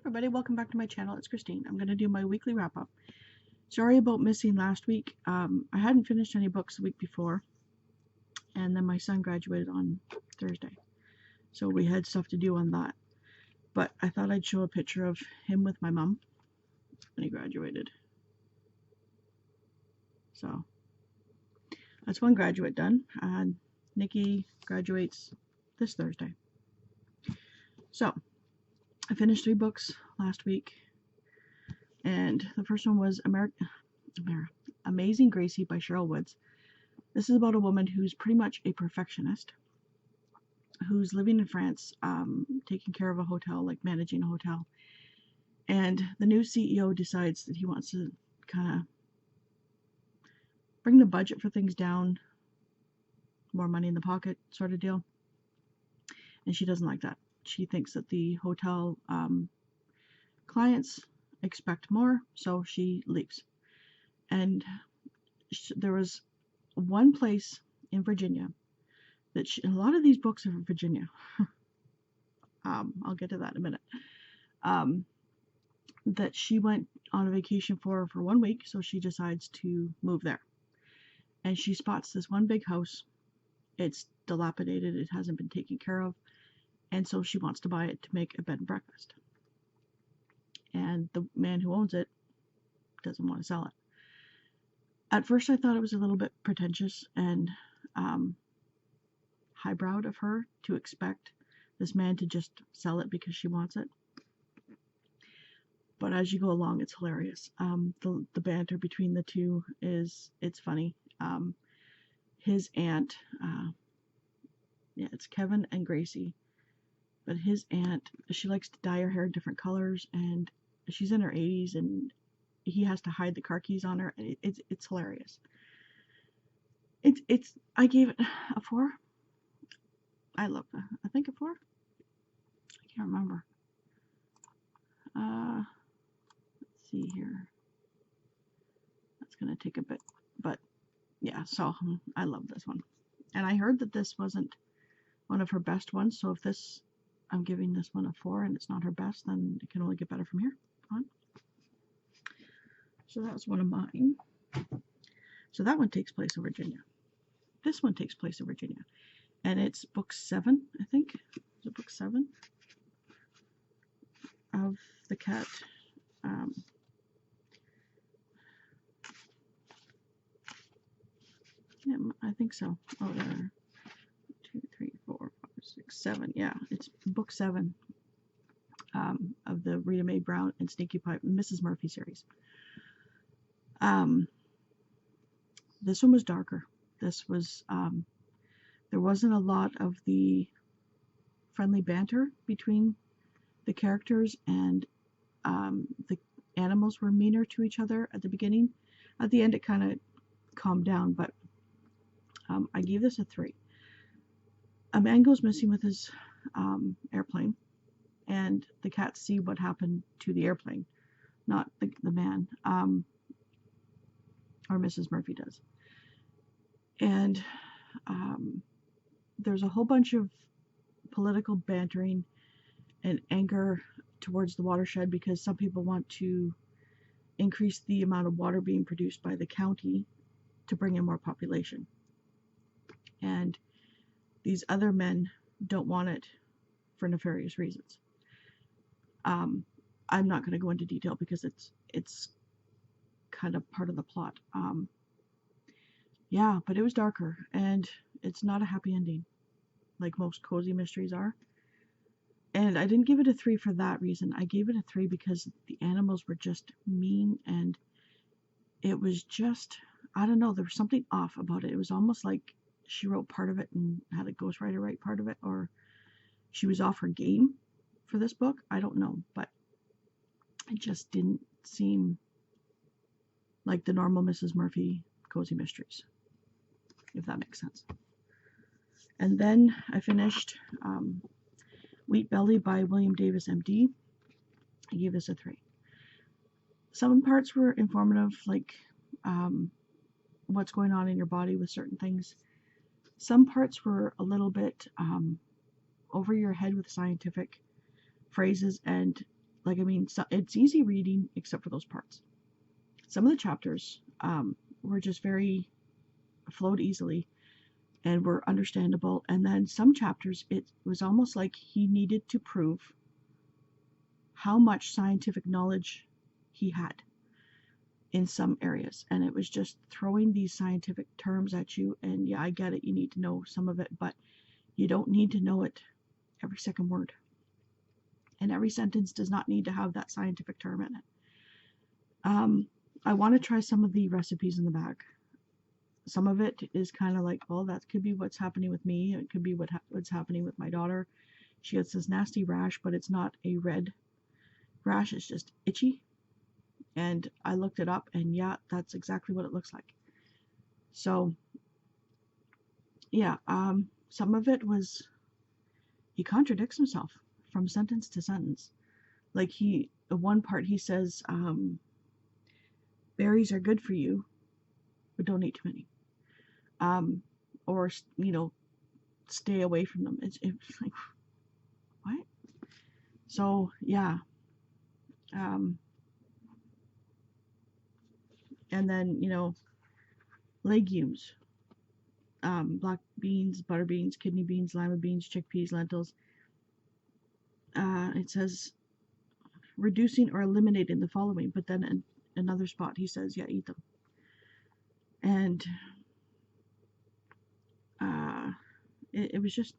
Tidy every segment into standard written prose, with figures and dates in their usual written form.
Everybody, welcome back to my channel. It's Christine. I'm going to do my weekly wrap-up. Sorry about missing last week. I hadn't finished any books the week before, and then my son graduated on Thursday, so we had stuff to do on that. But I thought I'd show a picture of him with my mom when he graduated. So that's one graduate done. Nikki graduates this Thursday. So I finished 3 books last week, and the first one was Amazing Gracie by Cheryl Woods. This is about a woman who's pretty much a perfectionist, who's living in France, taking care of a hotel, like managing a hotel. And the new CEO decides that he wants to kind of bring the budget for things down, more money in the pocket sort of deal. And she doesn't like that. She thinks that the hotel clients expect more, so she leaves. And there was one place in Virginia that a lot of these books are in Virginia. I'll get to that in a minute. That she went on a vacation for 1 week, so she decides to move there. And she spots this one big house. It's dilapidated, it hasn't been taken care of, and so she wants to buy it to make a bed and breakfast. And the man who owns it doesn't want to sell it. At first I thought it was a little bit pretentious and highbrowed of her to expect this man to just sell it because she wants it. But as you go along, it's hilarious. The banter between the two it's funny. His aunt, it's Kevin and Gracie, but his aunt, she likes to dye her hair different colors, and she's in her 80s, and he has to hide the car keys on her. It's hilarious. I gave it a 4. I love that. I think a 4. I can't remember. Let's see here. That's gonna take a bit, but yeah. So I love this one, and I heard that this wasn't one of her best ones. So if I'm giving this one a 4, and it's not her best, then it can only get better from here on. So that was one of mine. So that one takes place in Virginia. This one takes place in Virginia, and it's book 7, I think. Is it book 7 of the cat? Yeah, I think so. Oh, there. 2, 3, 4, 5, 6, 7. Yeah, it's book 7 of the Rita Mae Brown and Sneaky Pie Mrs. Murphy series. This one was darker. This was there wasn't a lot of the friendly banter between the characters, and the animals were meaner to each other at the beginning. At the end, it kind of calmed down, but I gave this a 3. A man goes missing with his airplane, and the cats see what happened to the airplane, not the man, or Mrs. Murphy does. And there's a whole bunch of political bantering and anger towards the watershed, because some people want to increase the amount of water being produced by the county to bring in more population. And these other men don't want it for nefarious reasons. I'm not going to go into detail because it's kind of part of the plot. Yeah, but it was darker, and it's not a happy ending like most cozy mysteries are. And I didn't give it a 3 for that reason. I gave it a 3 because the animals were just mean, and it was just, I don't know, there was something off about it. It was almost like she wrote part of it and had a ghostwriter write part of it, or she was off her game for this book. I don't know, but it just didn't seem like the normal Mrs. Murphy cozy mysteries, if that makes sense. And then I finished Wheat Belly by William Davis, MD. I gave this a 3. Some parts were informative, like what's going on in your body with certain things. Some parts were a little bit over your head with scientific phrases, and Like, I mean, so, it's easy reading except for those parts. Some of the chapters were just very flowed easily and were understandable. And then some chapters, it was almost like he needed to prove how much scientific knowledge he had in some areas. And it was just throwing these scientific terms at you. And yeah, I get it. You need to know some of it, but you don't need to know it every second word. And every sentence does not need to have that scientific term in it. I want to try some of the recipes in the back. Some of it is kind of like, well, that could be what's happening with me. It could be what's happening with my daughter. She gets this nasty rash, but it's not a red rash. It's just itchy. And I looked it up, and yeah, that's exactly what it looks like. So, yeah, some of it was, he contradicts himself from sentence to sentence. Like one part he says, berries are good for you, but don't eat too many. Or, stay away from them. It's like, what? So, yeah. And then, legumes, black beans, butter beans, kidney beans, lima beans, chickpeas, lentils. It says reducing or eliminating the following, but then in another spot he says, yeah, eat them. And it was just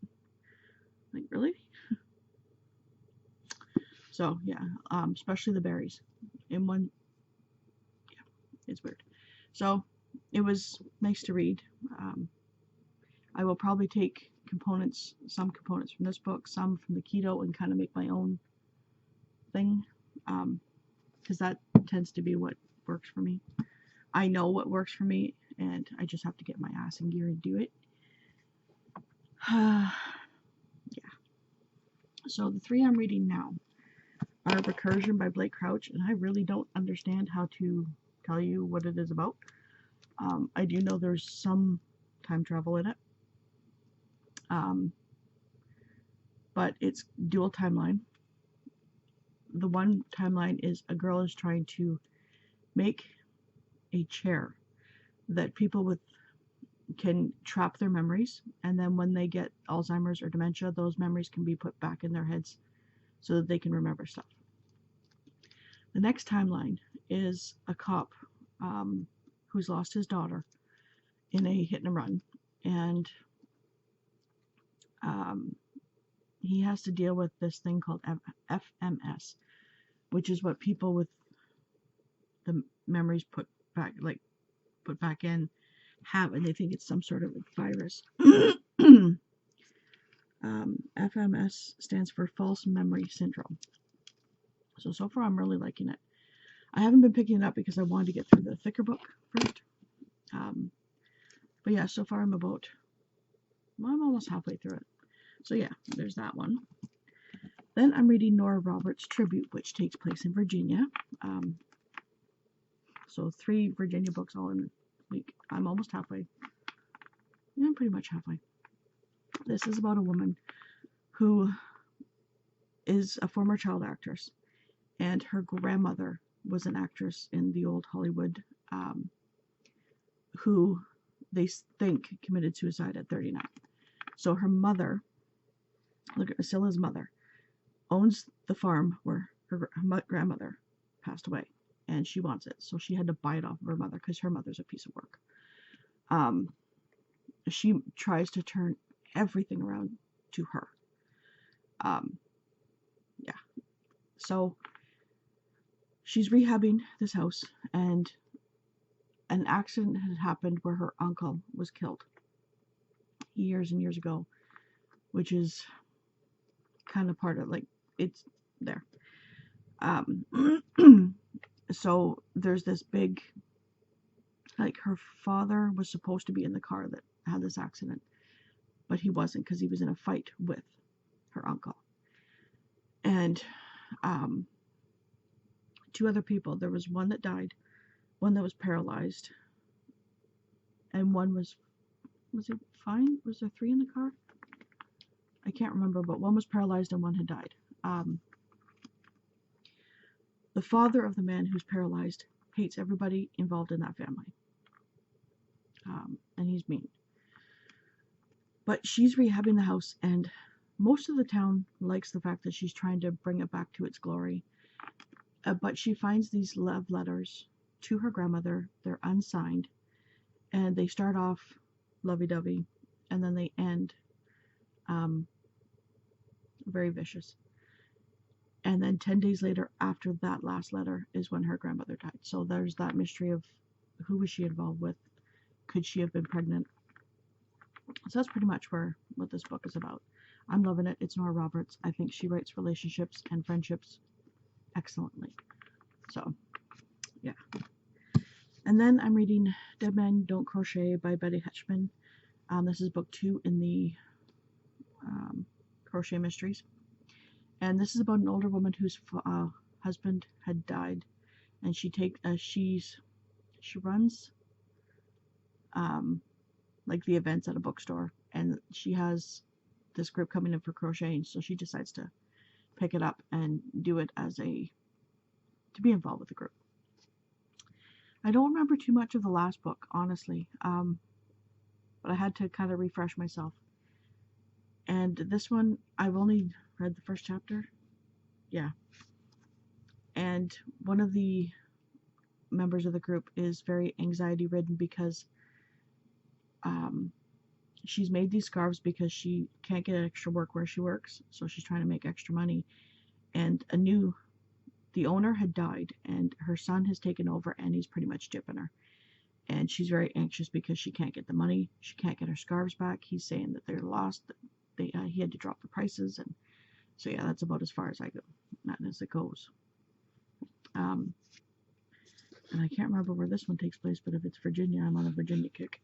like, really? So yeah, especially the berries. In one, yeah, it's weird. So it was nice to read. I will probably take some components from this book, some from the keto, and kind of make my own thing, because that tends to be what works for me. I know what works for me, and I just have to get my ass in gear and do it. Yeah. So the 3 I'm reading now are Recursion by Blake Crouch, and I really don't understand how to tell you what it is about. I do know there's some time travel in it. But it's dual timeline. The one timeline is a girl is trying to make a chair that people can trap their memories, and then when they get Alzheimer's or dementia, those memories can be put back in their heads so that they can remember stuff. The next timeline is a cop who's lost his daughter in a hit and run, and he has to deal with this thing called FMS, which is what people with the memories put back in have, and they think it's some sort of virus. FMS stands for false memory syndrome. So far I'm really liking it. I haven't been picking it up because I wanted to get through the thicker book first. But yeah, so far I'm almost halfway through it. So yeah, there's that one. Then I'm reading Nora Roberts' Tribute, which takes place in Virginia. So 3 Virginia books all in a week. I'm almost halfway. Yeah, I'm pretty much halfway. This is about a woman who is a former child actress, and her grandmother was an actress in the old Hollywood, who they think committed suicide at 39. So her mother, look at Scylla's mother, owns the farm where her grandmother passed away, and she wants it, so she had to buy it off of her mother because her mother's a piece of work. She tries to turn everything around to her. Yeah. So she's rehabbing this house, and an accident had happened where her uncle was killed years and years ago, which is kind of part of, like, it's there. So there's this big, like, her father was supposed to be in the car that had this accident, but he wasn't because he was in a fight with her uncle. And 2 other people, there was one that died, one that was paralyzed, and one was it fine? Was there 3 in the car? I can't remember, but one was paralyzed and one had died. The father of the man who's paralyzed hates everybody involved in that family. And he's mean. But she's rehabbing the house, and most of the town likes the fact that she's trying to bring it back to its glory. But she finds these love letters to her grandmother. They're unsigned, and they start off lovey-dovey, and then they end very vicious. And then 10 days later, after that last letter, is when her grandmother died. So there's that mystery of who was she involved with? Could she have been pregnant? So that's pretty much what this book is about. I'm loving it. It's Nora Roberts. I think she writes relationships and friendships excellently. So, yeah. And then I'm reading Dead Men Don't Crochet by Betty Hutchinson. This is book 2 in the Crochet Mysteries. And this is about an older woman whose husband had died, and she runs like the events at a bookstore, and she has this group coming in for crocheting, so she decides to pick it up and do it to be involved with the group. I don't remember too much of the last book, honestly, but I had to kind of refresh myself. And this one, I've only read the first chapter. Yeah. And one of the members of the group is very anxiety ridden because she's made these scarves because she can't get extra work where she works, so she's trying to make extra money. And the owner had died, and her son has taken over, and he's pretty much gypping her. And she's very anxious because she can't get the money. She can't get her scarves back. He's saying that they're lost. He had to drop the prices, and so yeah, that's about as far as I go, not as it goes. And I can't remember where this one takes place, but if it's Virginia, I'm on a Virginia kick.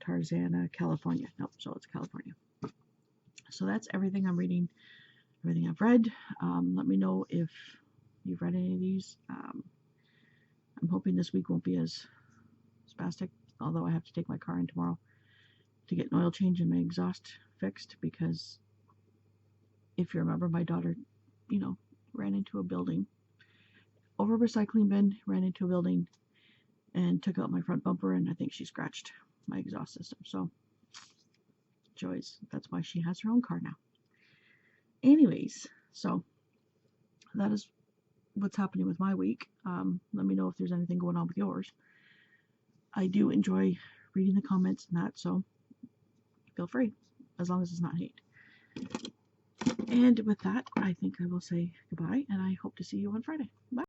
Tarzana, California. Nope, so it's California. So that's everything I'm reading, everything I've read. Let me know if you've read any of these. I'm hoping this week won't be as spastic, although I have to take my car in tomorrow to get an oil change and my exhaust fixed, because if you remember, my daughter, ran into a building, over a recycling bin, ran into a building, and took out my front bumper, and I think she scratched my exhaust system. So, joys. That's why she has her own car now. Anyways, so that is what's happening with my week. Let me know if there's anything going on with yours. I do enjoy reading the comments and that, so feel free, as long as it's not hate. And with that, I think I will say goodbye, and I hope to see you on Friday. Bye.